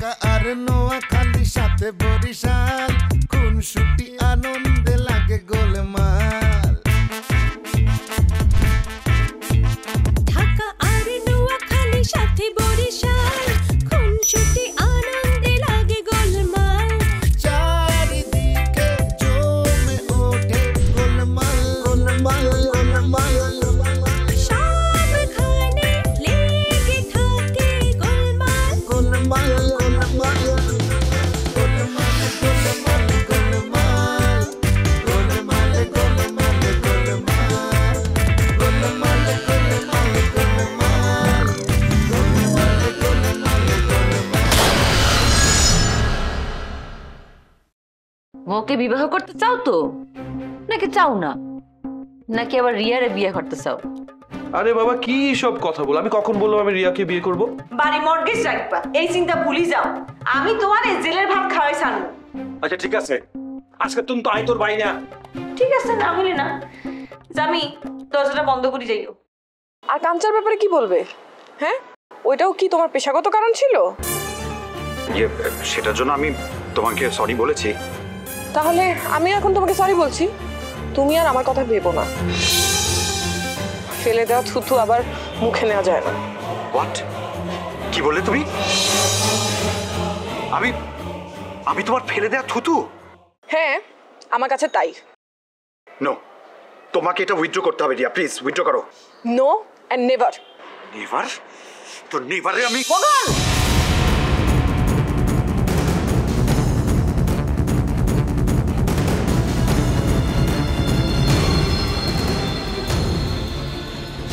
ঢাকা আর নোয়াখালী সাথে বরিশাল কোন ছুটি আনন্দে লাগে গোলমাল ঢাকা আর নোয়াখালী সাথে বরিশাল কোন ছুটি আনন্দে লাগে গোলমাল চারিদিকে জমে ওঠে গোলমাল গোলমাল গোলমাল সবখানে লেগে থাকে গোলমাল গোলমাল গোলমাল ওকে বিবাহ করতে চাও তো নাকি চাও না নাকি আবার রিয়ারে বিয়ে করতে চাও? আরে বাবা কি সব কথা বল, আমি কখন বললাম আমি রিয়াকে বিয়ে করব? বাড়ি মর্গেজ রাখবা এই চিন্তা ভুলি যাও। আমি তোমার এই জেলের ভাত খাওয়াই ছাড়বো। আচ্ছা ঠিক আছে, আজকে তুমি তো আই তোর ভাই না। ঠিক আছে না হলে না, জামি দরজাটা বন্ধ করে যাইও। আর কাঞ্চার ব্যাপারে কি বলবে? হ্যাঁ, ওইটাও কি তোমার পেশাগত কারণ ছিল? সেটার জন্য আমি তোমাকে সরি বলেছি। তাহলে আমি এখন তোমাকে সরি বলছি, তুমি আর আমার কথা ভেবো না। ফেলে দেওয়া থুতু আবার মুখে নেওয়া যায় না। হোয়াট? কি বললে তুমি? আমি আমি তোমার ফেলে দেওয়া থুতু? হ্যাঁ, আমার কাছে তাই। নো, তোমাকে এটা উইথড্র করতে হবে রিয়া, প্লিজ উইথড্র করো। No and never. নেভার? তো নেভারে আমি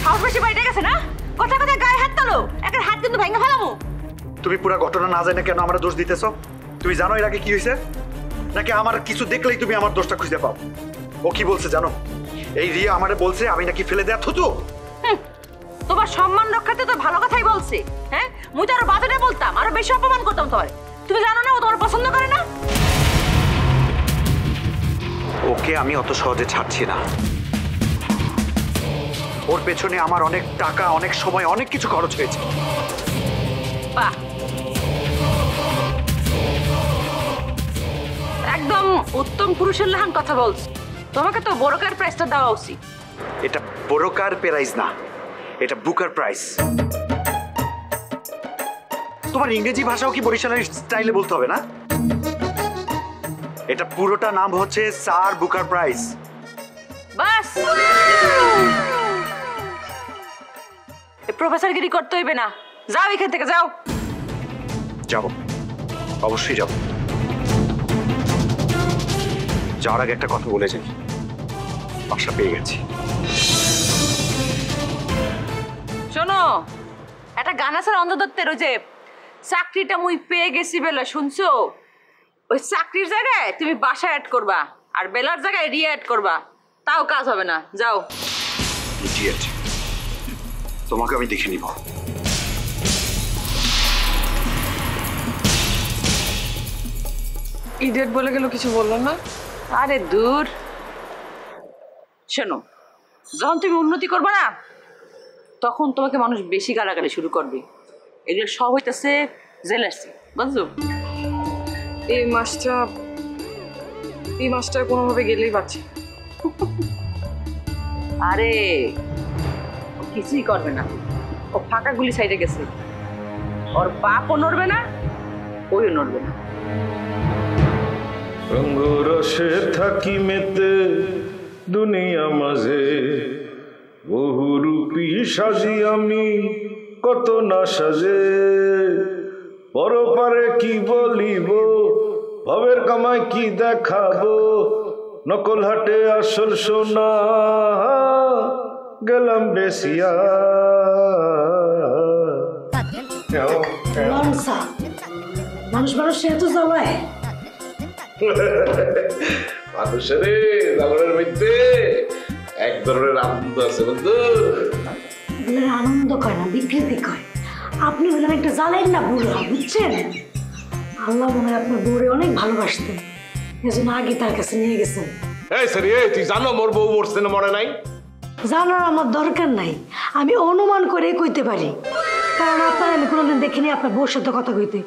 সাহস বেশি বাইরে গেছে না, কথা কথা গায়ে হাত তোলো, একটা হাত কিন্তু ভেঙে ফেলামু। তুমি পুরো ঘটনা না জানে কেন আমরা দোষ দিতেছো? তুমি জানো এর আগে কি হয়েছে? নাকি আমার কিছু দেখলেই তুমি আমার দোষটা খুঁজে পাও? ও কি বলছে জানো? এই রিয়া আমারে বলছে আমি নাকি ফেলে দেয়া থুতু। তোমার সম্মান রক্ষাতে তো ভালো কথাই বলছে। হ্যাঁ, মুই তো আরো বাজেটে বলতাম, আরো বেশি অপমান করতাম তোমার। তুমি জানো না ও তোমার পছন্দ করে না? ওকে আমি অত সহজে ছাড়ছি না। ওর পেছনে আমার অনেক টাকা, অনেক সময়, অনেক কিছু খরচ হয়েছে। বাহ, একদম উত্তম পুরুষের লাহান কথা বলছ। তোমাকে তো বড়কার প্রাইসটা দেওয়া উচিত। এটা বড়কার প্রাইস না, এটা বুকার প্রাইস। তোমার ইংরেজি ভাষাও কি বরিশালের স্টাইলে বলতে হবে না? এটা পুরোটা নাম হচ্ছে স্যার বুকার প্রাইস। বাস, প্রফেসরগিরি করতে হইবে না, যাও এখান থেকে যাও। যাব, অবশ্যই যাব। যাওয়ার আগে একটা কথা বলে যাই, বাসা পেয়ে গেছি। শোনো, একটা গান আছে অন্ধ দত্তের, ওই যে চাকরিটা মুই পেয়ে গেছি বেলা, শুনছো? ওই চাকরির জায়গায় তুমি বাসা অ্যাড করবা আর বেলার জায়গায় রিয়া অ্যাড করবা, তাও কাজ হবে না। যাও। ইডিয়েট, তোমাকে আমি দেখে নিব। ইডিয়েট বলে গেল, কিছু বললো না? আরে দূর। শোনো, যখন তুমি উন্নতি করবে না তখন তোমাকে মানুষ বেশি গালাগালি শুরু করবে। এগুলো সব হইতেছে জেলাসি, বুঝছো? এই মাসটা কোনোভাবে গেলেই বাঁচি। আরে ও কিছুই করবে না, ও ফাঁকা গুলি সাইডে গেছে। ওর বাপও নড়বে না, ওইও নড়বে না। রঙ্গরসে থাকি মেতে দুনিয়া মাঝে, বহুরূপী সাজি আমি কত না সাজে। পরপারে কি বলিব, ভবের কামাই কি দেখাবো, নকল হাটে আসল সোনা গেলাম বেশিয়া। মানুষ এত জ্বালায়। মানুষের জ্বালানোর মধ্যে এক ধরনের আনন্দ আছে বন্ধু। আনন্দ কয় না, বিকৃতি কয়। আপনি হলেন একটা জ্বালেন না বুড়া, বুঝছেন? আল্লাহ মনে হয় আপনার বউরে অনেক ভালোবাসতেন, এজন্য আগে তার কাছে নিয়ে গেছেন। এই সরি, তুই জানো মোর বউ মরছে না মরে নাই? জানার আমার দরকার নাই, আমি অনুমান করে কইতে পারি, কারণ আপনার আমি কোনোদিন দেখিনি আপনার বউর সাথে কথা কইতে।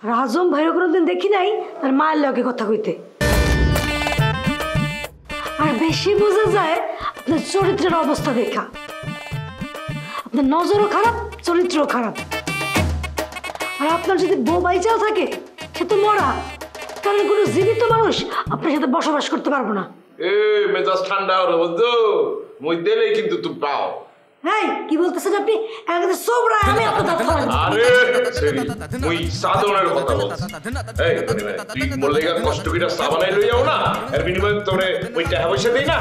আর আজম ভাইও কোনোদিন দেখি নাই তার মায়ের লগে কথা কইতে। আর বেশি বোঝা যায় আপনার চরিত্রের অবস্থা দেখা। আপনার নজরও খারাপ, চরিত্রও খারাপ। আর আপনার যদি বউ বাইচাও থাকে সে তো মরা, কারণ কোনো জীবিত মানুষ আপনার সাথে বসবাস করতে পারবো না। মেজাজ ঠান্ডা হলো বুঝছো, মই দিলেই কিন্তু তুমি পাও। এই কি বলতেছেন আপনি? একদম সোবরা আমি আপনার দাঁত ফালাবো। আরে সেরি মই সাধনের কথা বলছি। এই তুই বললে কষ্ট করে সাবানাই লই যাও না, এর বিনিময়ে তোরে ওই টাকা পয়সা দেই না।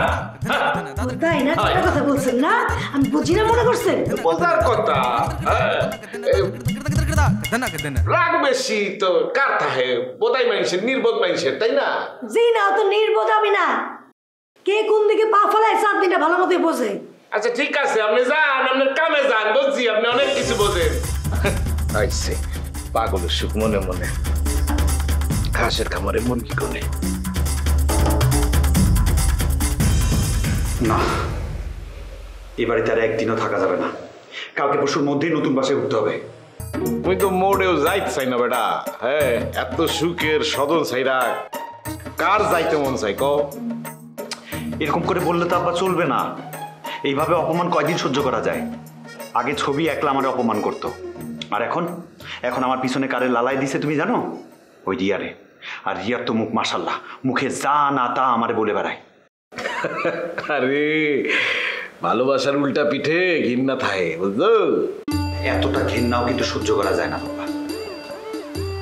তাই না? টাকা কথা বলছেন না, আমি বুঝি না মনে করছেন? বোঝার কথা। রাগ বেশি তো কার থাকে? বোধাই মানুষের, নির্বোধ মানুষের, তাই না? জি না, তো নির্বোধ আমি না। কে কোন দিকে পা ফেলায় 4 দিনটা ভালো মতোই বোঝে। আচ্ছা ঠিক আছে, আপনি যান, আপনার কামে যান, বুঝছি আপনি অনেক কিছু বোঝেন। আইসে পাগলের সুখ মনে মনে, ঘাসের খামারে মুরগি কোনে। না, এই বাড়িতে আর একদিনও থাকা যাবে না। কালকে পরশুর মধ্যেই নতুন বাসায় উঠতে হবে। তুই তো মোড়েও যাইতে চাই না বেটা। হ্যাঁ, এত সুখের সদন চাইরা কার যাইতে মন চাই ক? এরকম করে বললে তো আব্বা চলবে না। এইভাবে অপমান কয়দিন সহ্য করা যায়? আগে ছবি একলা আমার অপমান করতো, আর এখন আমার পিছনে কারে লালাই দিছে তুমি জানো? ওই রিয়ারে। আর রিয়ার তো মুখ মাশাল্লাহ, মুখে যা না তা আমারে বলে বেড়ায়। আরে ভালোবাসার উল্টা পিঠে ঘৃণা থাকে, বুঝলো? এতটা ঘৃণাও কিন্তু সহ্য করা যায় না বাবা।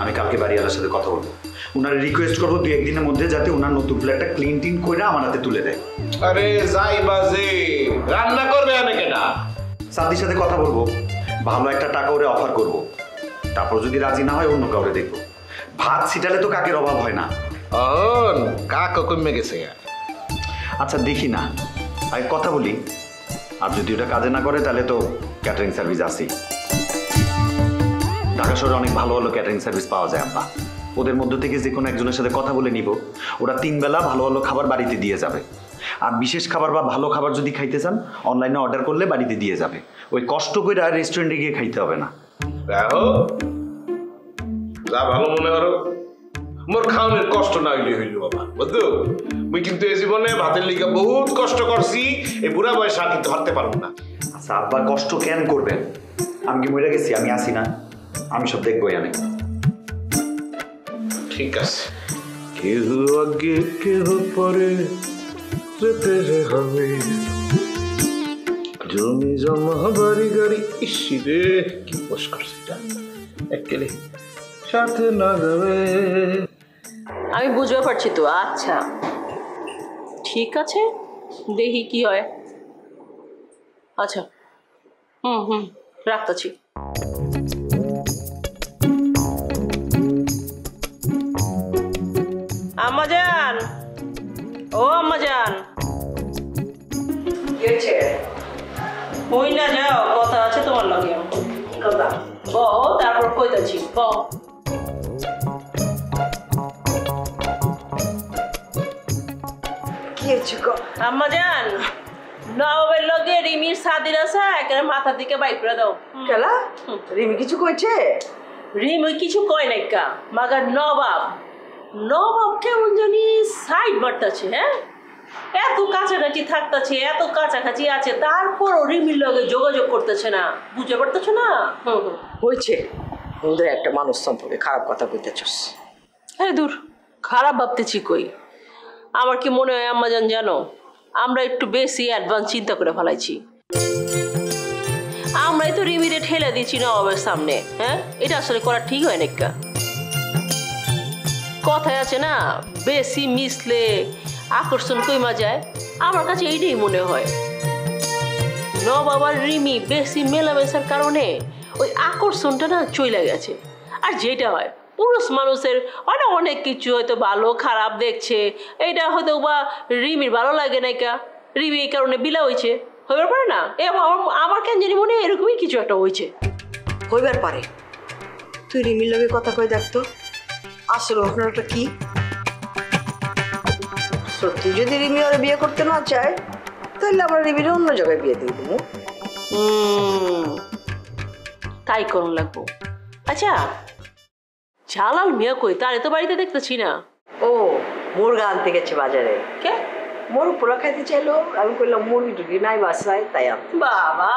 আমি কালকে বাড়িওয়ালার সাথে কথা বলবো, উনার রিকোয়েস্ট করবো 2-1 দিনের মধ্যে যাতে উনার নতুন ফ্ল্যাটটা ক্লিন টিন করে আমার হাতে তুলে দেয়। আরে যাই বাজে, রান্না করবে অনেকে না। সাদির সাথে কথা বলবো, ভালো একটা টাকা ওরে অফার করব। তারপর যদি রাজি না হয় অন্য কাউরে দেখবো। ভাত ছিটালে তো কাকের অভাব হয় না। কাক কমে গেছে। আচ্ছা দেখি না, আগে কথা বলি। আর যদি ওটা কাজে না করে তাহলে তো ক্যাটারিং সার্ভিস আসি। ঢাকা শহরে অনেক ভালো ভালো ক্যাটারিং সার্ভিস পাওয়া যায় আব্বা। ওদের মধ্য থেকে যে কোনো একজনের সাথে কথা বলে নিব, ওরা 3 বেলা ভালো ভালো খাবার বাড়িতে দিয়ে যাবে। আর বিশেষ খাবার বা ভালো খাবার যদি খাইতে চান অনলাইনে অর্ডার করলে বাড়িতে দিয়ে যাবে। ওই কষ্ট করে আর রেস্টুরেন্টে গিয়ে খাইতে হবে না। দেখো যা ভালো মনে করো, মোর খাওয়ানোর কষ্ট না হইলে হইল বাবা, বুঝলো? মুই কিন্তু এই জীবনে ভাতের লিগে বহুত কষ্ট করছি, এই বুড়া বয়সে আর কিন্তু হারতে পারবো না। আচ্ছা আব্বা কষ্ট কেন করবেন? আমি কি মরে গেছি? আমি আসি না, আমি সব দেখবোই। আমি ঠিক আছে, কেহ আগে কেহ পরে যেতে হবে, জমি জমা বাড়ি গাড়ি। ইসিরে কি পোষ করছে এটা, একেলে সাথে না যাবে। আমি বুঝতে পারছি তো। আচ্ছা ঠিক আছে, দেখি কি হয়। আচ্ছা রাখতেছি। আম্মাজান, ও আম্মাজান, ওই না যাও, কথা আছে তোমার লগে। কথা বহ, তারপর কইতাছি। বহ। আম্মাজান, নবাবের লগে রিমির সাদির আছে, একেবারে মাথার দিকে বাইক করে দাও। কেলা রিমি কিছু কইছে? রিমি কিছু কয় নাই কা, মাগার নবাব কেমন জানি সাইড মারতাছে। হ্যাঁ, এত কাছাকাছি থাকতেছে, এত কাছাকাছি আছে, তারপরও রিমির লগে যোগাযোগ করতেছে না। বুঝতে পারতেছো না? হয়েছে ওদের একটা মানুষ সম্পর্কে খারাপ কথা কইতেছস। হ্যাঁ দূর, খারাপ ভাবতেছি কই। আমার কি মনে হয় আম্মাজান জানো, আমরা একটু বেশি অ্যাডভান্স চিন্তা করে ফেলাইছি। আমরাই তো রিমিরে ঠেলে দিচ্ছি নবাবের সামনে। হ্যাঁ, এটা আসলে করা ঠিক হয় নাকি? কথায় আছে না, বেশি মিশলে আকর্ষণ কইমা যায়। আমার কাছে এইটাই মনে হয়। নবাব আর রিমি বেশি মেলামেশার কারণে ওই আকর্ষণটা না চলে গেছে। আর যেটা হয়, পুরুষ মানুষের হয় না, অনেক কিছু হয়তো ভালো খারাপ দেখছে, এইটা হয়তো বা রিমির ভালো লাগে না, কা রিমি এই কারণে বিলা হয়েছে, হইবার পারে না? আমার কেন জানি মনে হয় এরকমই কিছু একটা হয়েছে। হইবার পারে। তুই রিমির লগে কথা কই দেখতো আসল ঘটনাটা কি। সত্যি যদি রিমি ওরা বিয়ে করতে না চায় তাহলে আমরা রিমির অন্য জায়গায় বিয়ে দিয়ে দেবো। তাই করুন লাগবো। আচ্ছা জালাল মিয়া কই? তারে তো বাড়িতে দেখতেছি না। ও মুরগা আনতে গেছে বাজারে। কে? মোরগ পোলা খাইতে চাইলো, আমি করলাম মুরগি টুকি নাই বাসায়, তাই বাবা,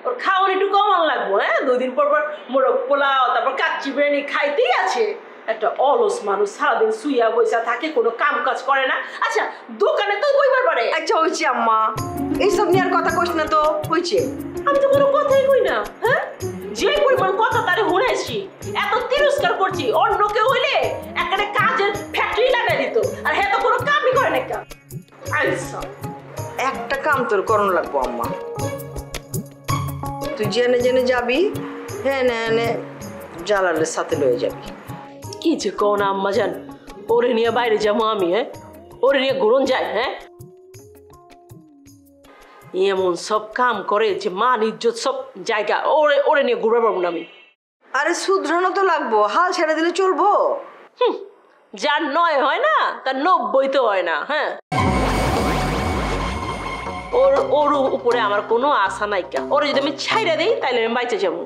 ওর খাওয়ার একটু কমান লাগবো। হ্যাঁ, 2 দিন পর পর মোরগ পোলাও, তারপর কাচ্চি বিরিয়ানি খাইতেই আছে। একটা অলস মানুষ, সারাদিন শুইয়া বইসা থাকে, কোনো কাম কাজ করে না। আচ্ছা, দোকানে তো বইবার পারে। আচ্ছা হয়েছে আম্মা, এইসব নিয়ে আর কথা কইস না তো। হয়েছে, আমি তো কোনো কথাই কই না। হ্যাঁ, যে পরিমাণ কথা তারে শুনেছি, এত তিরস্কার করছি, অন্য কেউ হইলে একটা কাজের ফ্যাক্টরি লাগাই দিত, আর হ্যাঁ তো কোনো কামই করে না। একটা কাম তোর করণ লাগবো আম্মা। তুই জেনে জেনে যাবি, হ্যাঁ না জালালের সাথে লয়ে যাবি। কি যে কোন আম্মা জান, ওরে নিয়ে বাইরে যাবো আমি? হ্যাঁ, ওরে নিয়ে ঘুরন যায়? হ্যাঁ, এমন সব কাম করে যে মান ইজ্জত সব জায়গা, ওরে নিয়ে ঘুরবে পারবো না আমি। আরে শুধরানো তো লাগবো, হাল ছেড়ে দিলে চলবো? যার 9 হয় না তার 90 তো হয় না। হ্যাঁ, ওর উপরে আমার কোনো আশা নাইকা। ওরে যদি আমি ছাইড়া দিই তাইলে আমি বাইচে যাবো,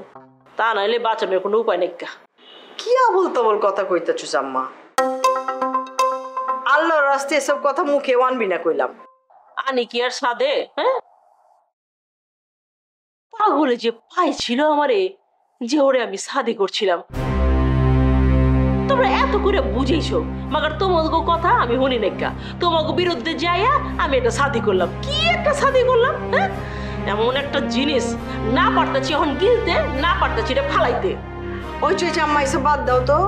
তা নাইলে বাঁচানোর কোনো উপায় নাইকা। কি আবল তাবল কথা কইতেছিস আম্মা? আল্লাহর রাস্তায় এসব কথা মুখে আনবি না কইলাম। আনি কি আর সাদে? হ্যাঁ, পাগলে যে পাইছিল আমারে, যে ওরে আমি শাদি করছিলাম। তোমরা এত করে বুঝেইছো, মাগার তোমাকে কথা আমি শুনি নাইকা। তোমাকে বিরুদ্ধে যাইয়া আমি একটা শাদি করলাম। কি একটা শাদি করলাম? হ্যাঁ, এমন একটা জিনিস না পারতেছি এখন গিলতে, না পারতেছি এটা ফালাইতে। ওই চুইছে আম্মা, এসব বাদ দাও তো।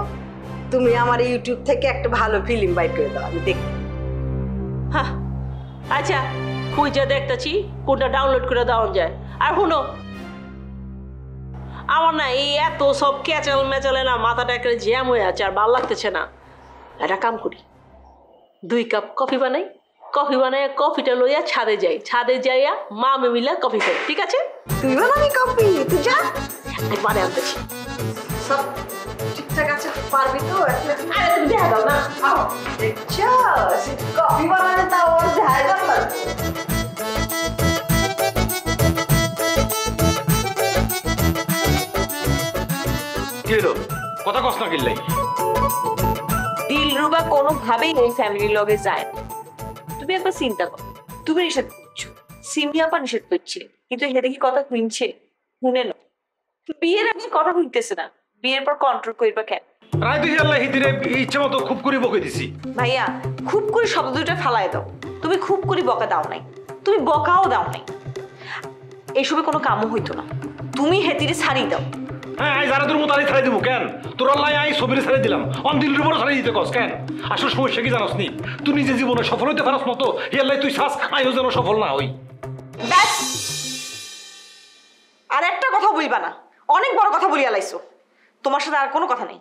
তুমি আমার ইউটিউব থেকে একটা ভালো ফিল্ম বাইর করে দাও, আমি দেখি। হ্যাঁ, আচ্ছা, খুঁজে দেখতেছি কোনটা ডাউনলোড করে দেওয়া যায়। আর শুনো, আমার না এই এত সব ক্যাচাল ম্যাচালে না মাথাটা একটা জ্যাম হয়ে আছে, আর ভালো লাগতেছে না। একটা কাম করি, 2 কাপ কফি বানাই। কফি বানাই, কফিটা লইয়া ছাদে যাই। ছাদে যাইয়া মামে মিলা কফি খাই। ঠিক আছে? তুই বানাবি কফি? তুই যা, আমি বানাই আনতেছি। সব ঠিকঠাক আছে, পারবি তো? আরে তুমি দেখা দাও না। দেখছো, কফি বানালে তাও ওর জায়গা লাগবে। কি হলো? কথা কস না কিল্লাই? দিলরুবা কোনোভাবেই এই ফ্যামিলির লগে যায় না। তুমি একবার চিন্তা করো, তুমি নিষেধ করছো, সিমি আপা নিষেধ করছে, কিন্তু এটা কি কথা শুনছে? শুনে না, বিয়ের আগে কথা শুনতেছে না, বিয়ের পর কন্ট্রোল করবা কেন? রাই তুই আল্লাহ হিদিরে ইচ্ছে মতো খুব করে বকে দিছি। ভাইয়া, খুব করে শব্দ দুইটা ফালাই দাও। তুমি খুব করে বকা দাও নাই, তুমি বকাও দাও নাই, এইসবে কোনো কামও হইতো না। তুমি হেতিরে ছাড়িয়ে দাও। হ্যাঁ, আই যারা তোর মতো আই ছাড়াই দিব কেন? তোর আল্লাহ আই ছবিরে ছাড়াই দিলাম, দিলের উপরে ছাড়াই দিতে কস কেন? আসলে সমস্যা কি জানাস নি? তুই নিজে জীবনে সফল হইতে পারস মতো ইয়াল্লাই তুই শ্বাস আইও যেন সফল না হই। ব্যাস, আর একটা কথা বলবা না, অনেক বড় কথা বলিয়া লাইছো। তোমার সাথে আর কোনো কথা নেই।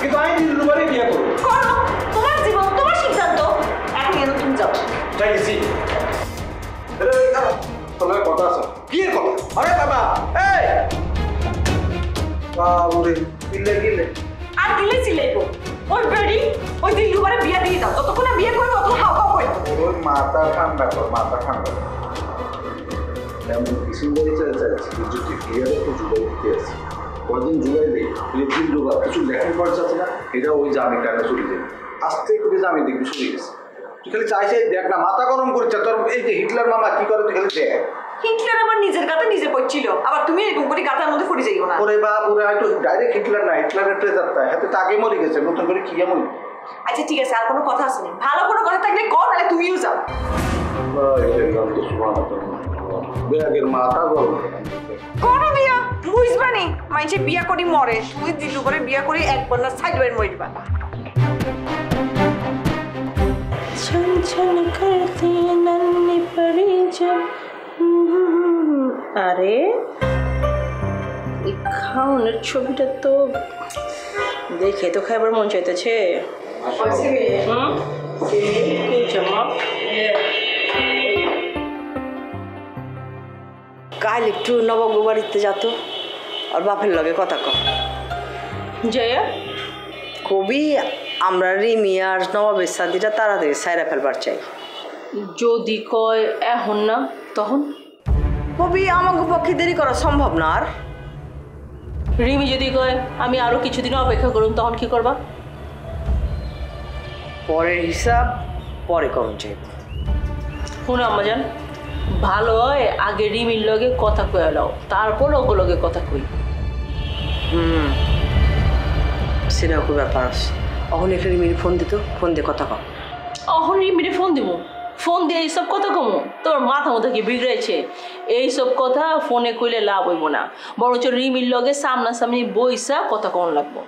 কিন্তু আই দিলের উপরে বিয়ে করব। করো, তোমার জীবন, তোমার সিদ্ধান্ত। এখন এনে তুমি যাও। চাইছি তোমার কথা আছে? বিয়ের কথা? আরে বাবা, এই বাবুরে, কিলে আর দিলে চিলেইবো। ওই বেডি, ওই দিলরুবারে বিয়ে দিয়ে দাও। ততক্ষণ না বিয়ে করবো, ততক্ষণ হাও হাও করবো। ওর মাথা ঠান্ডা কর, মাথা ঠান্ডা কর। এমন ডিসেম্বরে চাইছি, কিন্তু ক্লিয়ারে তো জুলাই দিতে আছে। কদিন জুলাই নেই, দিন দুবার কিছু লেখার খরচ আছে না, এটা ওই জামি টাকা চলে যাবে। আস্তে করে জামি দেখবি চলে গেছে। তুই খালি চাই দেখ না, মাথা গরম করছে তোর। এই যে হিটলার মামা কি করে, তুই খালি দেখ। হিটলার আবার নিজের গাতে নিজে পড়ছিল, আবার তুমি এরকম করে গাতার মধ্যে ফুটে যাইও না। ওরে বাপ, ওরে হয়তো ডাইরেক্ট হিটলার না, হিটলারের ট্রেজারটা হাতে তো আগে মরে গেছে, নতুন করে কি এমন? আচ্ছা ঠিক আছে, আর কোনো কথা আছে না? ভালো কোনো কথা থাকলে কর, নাহলে তুমিও যাও। বেয়াগের মাথা গরম করো বিয়া, বুঝবা নি মানুষে বিয়া করি মরে, তুই দিলরুবারে বিয়া করি একবার না সাইড বাইর মরবা। छन छन करती नन्ही पड़ी जब। আরে এই খাওনের ছবিটা তো দেখে তো খাবার মন চাইতেছে। কাল একটু নবাব বাড়িতে যেত, আর বাপের লগে কথা কম জয়া কবি আমরা রিমি আর নবাবের সাদিটা তাড়াতাড়ি সাইরা ফেলবার চাই। যদি কয় এখন না তখন কবি আমাকে পক্ষে দেরি করা সম্ভব না। আর রিমি যদি কয় আমি আরো কিছুদিন অপেক্ষা করুন, তখন কি করবা? পরের হিসাব পরে করুন চাইব। শুনো আম্মাজান, ভালো হয় আগে রিমির লগে কথা কয়ে লাও, তারপর ওগো লগে কথা কই। সেটাও খুব ব্যাপার আছে। অহন একটা রিমির ফোন দিত, ফোন দিয়ে কথা কও। অহন রিমিরে ফোন দিব? ফোন দিয়ে এইসব কথা কমো? তোর মাথা মতো কি বিগড়াইছে? এইসব কথা ফোনে কইলে লাভ হইব না, বরঞ্চ রিমির লগে সামনাসামনি বইসা কথা কন লাগবো।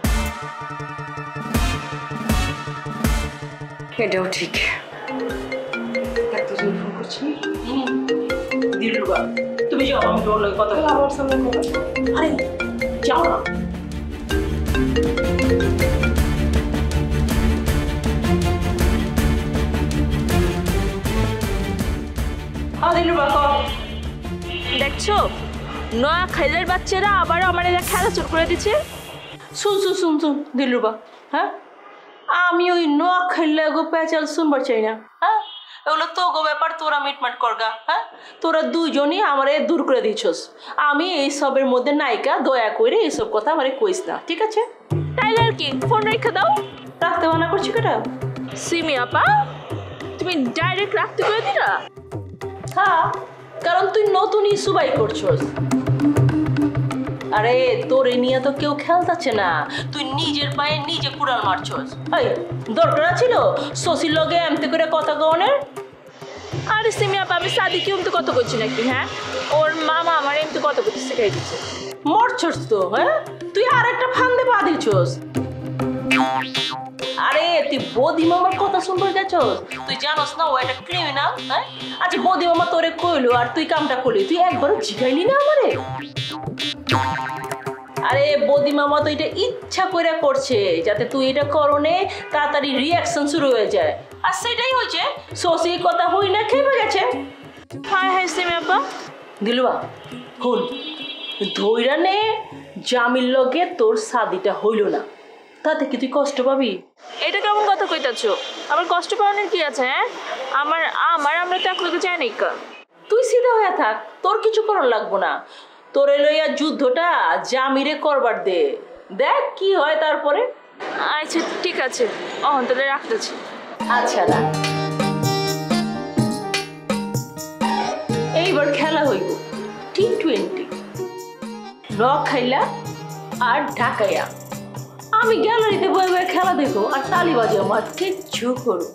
এটাও ঠিক। ফোন করছি। দিলরুবা, তুমি যাও, আমি তোর লগে কথা বলবো। আমার সামনে কথা। আরে যাও না। দেখছো নয়া খাইলের বাচ্চারা আবার আমার এরা খেলা চুর করে দিচ্ছে। শুন শুন শুন শুন দিলরুবা, হ্যাঁ আমি ওই নোয়া খাইলে গো প্যাচাল শুনবার চাই না। হ্যাঁ এগুলো তো গো ব্যাপার, তোরা মিটমাট করগা। হ্যাঁ তোরা দুইজনই আমারে দূর করে দিছস, আমি এইসবের মধ্যে নায়িকা, দয়া করে এইসব কথা আমারে কইস না, ঠিক আছে? তাইলে আর কি, ফোন রেখে দাও। রাখতে মানা করছি কেটা? সিমি আপা তুমি ডাইরেক্ট রাখতে করে দিলা? হ্যাঁ, কারণ তুই নতুন ইস্যুবাই করছস। আরে তোর এ নিয়ে তো কেউ খেলতাছে না, তুই নিজের পায়ে নিজে কুড়াল মারছস। এই দরকার ছিল শশীর লগে এমতে করে কথা কওনের? আরে সিমি আপা আমি সাদিকে এমতে কত করছি নাকি? হ্যাঁ ওর মামা আমার এমতে কত করতে শিখাই দিচ্ছে। মরছস তো, হ্যাঁ তুই আর একটা ফান্দে পা দিছস। আরে তুই বৌদি মামার কথা শুনতে গেছস? তুই জানোস না ও একটা ক্রিমিনাল? হ্যাঁ আচ্ছা বৌদি মামা তোরে কইলো আর তুই কামটা করলি, তুই একবারও জিগাইলি না আমারে? আরে বৌদি মামা তো এটা ইচ্ছা করে করছে যাতে তুই এটা করনে তাড়াতাড়ি রিয়াকশন শুরু হয়ে যায়, আর সেটাই হয়েছে। শশী কথা হই না খেপে গেছে। হায় হায় সিমি আপা। দিলুয়া হুন, ধৈরা নে জামিল লগে তোর শাদিটা হইল না, তাতে কি তুই কষ্ট পাবি? এটা কেমন কথা কইতাছো? আমার কষ্ট পাওয়ানোর কি আছে? হ্যাঁ আমার আমার আমরা তো একলগে যাই নাই কা। তুই সিধা হয়ে থাক, তোর কিছু করার লাগবো না। তোরে লইয়া যুদ্ধটা জামিরে করবার দে, দেখ কি হয় তারপরে। আচ্ছা ঠিক আছে, অহন তাহলে রাখতেছি। আচ্ছা না, এইবার খেলা হইব T20, রক খাইলা আর ঢাকাইয়া। আমি গ্যালারিতে বয়ে বয়ে খেলা দেখো আর তালি বাজাও, আমার কিচ্ছু করো।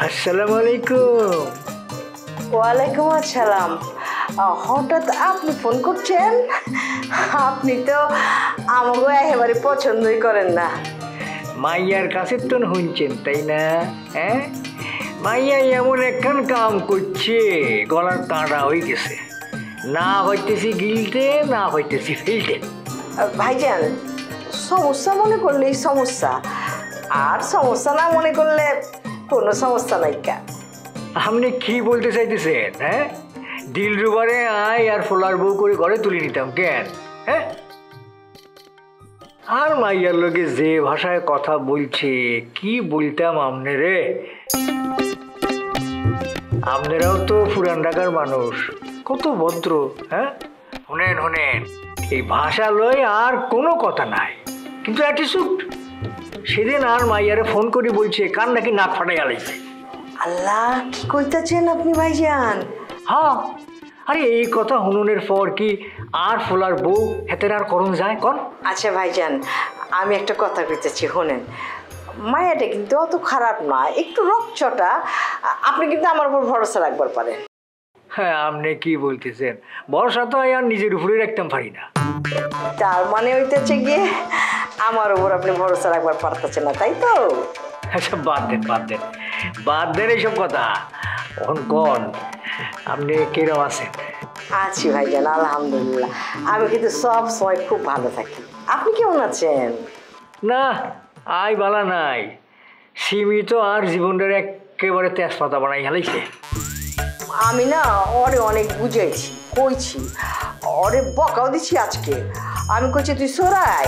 আসসালামু আলাইকুম। ওয়ালাইকুম আসসালাম। হঠাৎ আপনি ফোন করছেন? আপনি তো আমাকে একেবারে পছন্দই করেন না। মাইয়ার কাছে তো শুনছেন তাই না? হ্যাঁ মাইয়া এমন একখান কাম করছে গলার কাঁটা হয়ে গেছে, না হইতেছি গিলতে না হইতেছি ফেলতে। ভাইজান সমস্যা মনে করলেই সমস্যা, আর সমস্যা না মনে করলে কোনো সমস্যা নাই। কা আপনি কি বলতে চাইতেছেন? হ্যাঁ দিলরুবারে আয় আর ফোলার বউ করে ঘরে তুলে নিতাম কেন? হ্যাঁ আর মাইয়ার লোকে যে ভাষায় কথা বলছে কি বলতাম আমনে রে। আপনারাও তো পুরান ঢাকার মানুষ, কত ভদ্র। হ্যাঁ শুনেন শুনেন, এই ভাষা লয় আর কোনো কথা নাই, কিন্তু অ্যাটিটিউড। সেদিন আর মাইয়ারে ফোন করে বলছে কান নাকি নাক ফাটাই আলাইছে। আল্লাহ কি কইতাছেন আপনি ভাইজান? হ্যাঁ আরে এই কথা শুনুনের পর কি আর ফোলার বউ হেতের আর করণ যায় কন? আচ্ছা ভাইজান আমি একটা কথা কইতেছি শোনেন, মায়াটা কিন্তু অত খারাপ না, একটু রকচটা। আপনি কিন্তু আমার উপর ভরসা রাখবার পারেন। হ্যাঁ আপনি কি বলতেছেন? ভরসা তো আর নিজের উপরে রাখতাম পারি না। তার মানে হইতেছে গিয়ে আমার উপর আপনি ভরসা রাখবার পারতেছেন না, তাই তো? আচ্ছা বাদ দেন বাদ দেন বাদ দেন এইসব কথা। এখন কন আপনি কিরম আছেন? আছি ভাইজান আলহামদুলিল্লাহ, আমি কিন্তু সব সময় খুব ভালো থাকি। আপনি কেমন আছেন? না আই বালা নাই, সীমিত আর জীবনটার একেবারে তেজপাতা বানাই হেলাইছে। আমি না ওরে অনেক বুঝাইছি, কইছি, ওরে বকাও দিছি। আজকে আমি কইছি তুই সরাই।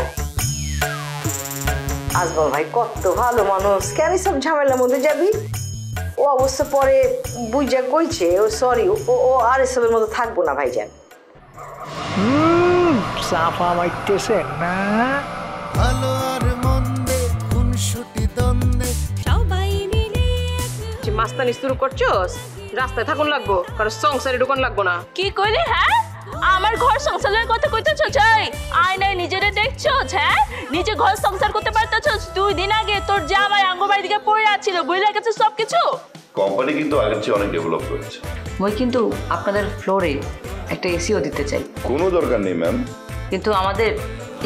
আজমল ভাই কত ভালো মানুষ, কেন সব ঝামেলার মধ্যে যাবি? ও অবশ্য পরে বুঝা কইছে ও সরি, ও আর এসবের মতো থাকবো না ভাইজান। চাপা মারতেছে না? ভালো আর মন্দে খুনসুটি দ্বন্দ্বে সবাই মিলে মাস্তানি শুরু করছোস, রাস্তায় থাকুন লাগবো, কারণ সংসারে ঢুকন লাগবো না। কি কইলি? হ্যাঁ, আমার ঘর সংসারের কথা কইতেছো? যাই আয়নায় নিজেরে দেখছোস? হ্যাঁ, নিজে ঘর সংসার করতে পারতেছোস? 2 দিন আগে তোর জামাই আঙ্গবাড়ি দিকে পড়ে আছিল, বুঝলে গেছে সবকিছু। কোম্পানি কিন্তু আগের চেয়ে অনেক ডেভেলপ করেছে। মই কিন্তু আপনাদের ফ্লোরে একটা এসিও দিতে চাই। কোনো দরকার নেই ম্যাম, কিন্তু আমাদের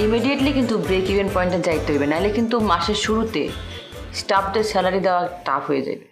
ইমিডিয়েটলি কিন্তু ব্রেক ইভেন পয়েন্টে যাইতে হবে, নাহলে কিন্তু মাসের শুরুতে স্টাফদের স্যালারি দেওয়া টাফ হয়ে যাবে।